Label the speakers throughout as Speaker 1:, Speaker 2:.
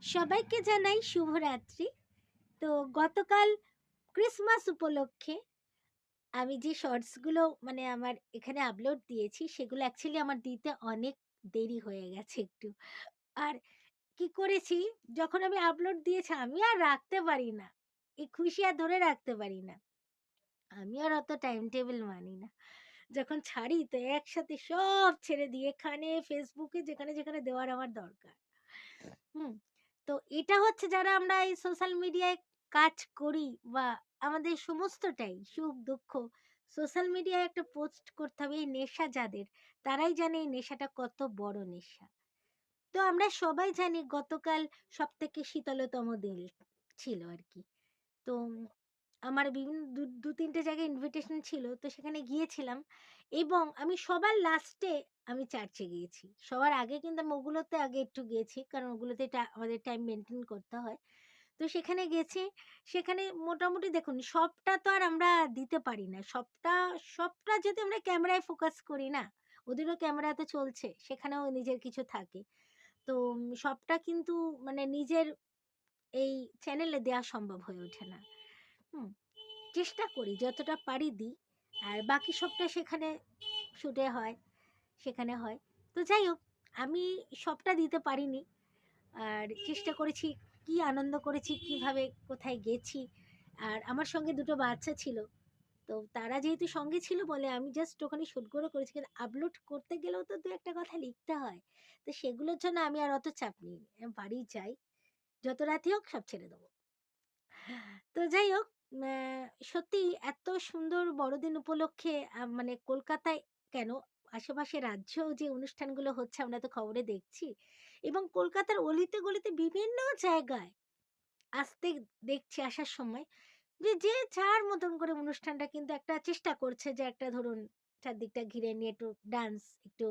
Speaker 1: সবাইকে জানাই শুভরাত্রি। তো গতকাল ক্রিসমাস উপলক্ষে আমি যে শর্টস গুলো মানে আমার এখানে আপলোড দিয়েছি সেগুলো অ্যাকচুয়ালি আমার দিতে অনেক দেরি হয়ে গেছে একটু। আর কি করেছি, যখন আমি আপলোড দিয়েছি আমি আর রাখতে পারি না। এই খুশি আর ধরে রাখতে পারি না। আমি আর অত টাইম টেবল মানি না। যখন ছাড়ি তো একসাথে সব ছেড়ে দিয়ে এখানে Facebook এ যেখানে দেওয়ার আমার দরকার। হুম। তো এটা হচ্ছে যারা আমরা এই সোশ্যাল মিডিয়ায় কাজ করি বা আমাদের সমস্তটাই সুখ-দুঃখ সোশ্যাল মিডিয়ায় একটা পোস্ট করতে হবে, এই নেশা যাদের, তারাই জানে এই নেশাটা কত বড় নেশা। তো আমরা সবাই জানি গতকাল সবথেকে শীতলতম দিন ছিল আরকি। তো আমার বিভিন্ন ২-৩ টে জায়গায় ইনভিটেশন ছিল। তো সেখানে গিয়েছিলাম এবং আমি সবার লাস্টে আমি চার্চে গিয়েছি। সবার আগে কিন্তু আমি ওগুলোতে আগে একটু গিয়েছি। কারণ ওগুলোতে আমাদের টাইম মেইনটেইন করতে হয়। তো সেখানে গেছি। সেখানে মোটামুটি দেখুন সবটা তো আর আমরা দিতে পারি না। সবটা যদি আমরা ক্যামেরায় ফোকাস করি না, ওদেরও ক্যামেরা তো চলছে। সেখানেও নিজের কিছু থাকে। তো সবটা কিন্তু মানে নিজের এই চ্যানেলে দেয়া সম্ভব হয়ে ওঠে না। হুম? চেষ্টা করি যতটা পারি দিই। আর বাকি সবটা সেখানে শুটে হয়, সেখানে হয়। তো যাই হোক, আমি সবটা দিতে পারিনি। আর চেষ্টা করেছি, কি আনন্দ করেছি, কিভাবে কোথায় গেছি। আর আমার সঙ্গে ২ টো বাচ্চা ছিল। তো তারা যেহেতু সঙ্গে ছিল বলে আমি জাস্ট ওখানে শুট করে করেছি। কিন্তু আপলোড করতে গেলেও তো ২ ১ টা কথা লিখতে হয়। তো সেগুলোর জন্য আমি আর অত চাপ নিইনি। বাড়ি যাই, যত রাতই হোক সব ছেড়ে দেব। তো যাই হোক, ম্যা সত্যিই এত সুন্দর বড়দিন উপলক্ষে মানে কলকাতায় কেন, আশেপাশে রাজ্যেও যে অনুষ্ঠানগুলো হচ্ছে আমরা তো খবরে দেখছি এবং কলকাতার অলিতে গলিতে বিভিন্ন জায়গায় আসতে দেখছি আসার সময় যে যার মতন করে অনুষ্ঠানটা কিন্তু একটা চেষ্টা করছে যে একটা ধরুন চারদিকটা ঘিরে নিয়ে একটু ডান্স, একটু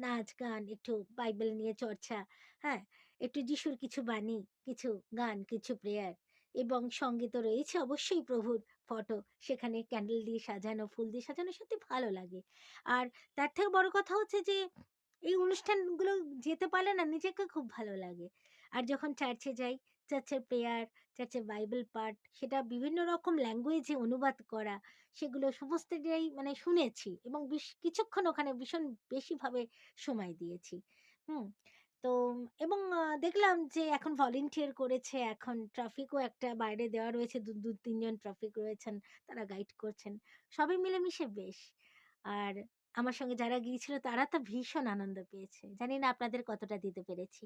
Speaker 1: নাচ গান, একটু বাইবেল নিয়ে চর্চা, হ্যাঁ, একটু যিশুর কিছু বাণী, কিছু গান, কিছু প্রেয়ার এবং সঙ্গে তো রয়েছে অবশ্যই প্রভুর ফটো, সেখানে ক্যান্ডেল দিয়ে সাজানো, ফুল দিয়ে সাজানো, সত্যি ভালো লাগে। আর তার থেকেও বড় কথা হচ্ছে যে এই অনুষ্ঠানগুলো যেতে পারলে না নিজেকে খুব ভালো লাগে। আর যখন চার্চে যাই, চার্চের প্রেয়ার, চার্চের বাইবেল পাঠ, সেটা বিভিন্ন রকম ল্যাঙ্গুয়েজে অনুবাদ করা, সেগুলো সমস্তটাই মানে শুনেছি এবং কিছুক্ষণ ওখানে ভীষণ বেশিভাবে সময় দিয়েছি। হুম? তো এবং দেখলাম যে এখন ভলান্টিয়ার করেছে, এখন ট্রাফিকও একটা বাইরে দেওয়া রয়েছে, ২-৩ জন ট্রাফিক রয়েছেন, তারা গাইড করছেন। সবাই মিলেমিশে বেশ। আর আমার সঙ্গে যারা গিয়েছিল তারা তো ভীষণ আনন্দ পেয়েছে। জানি না আপনাদের কতটা দিতে পেরেছি।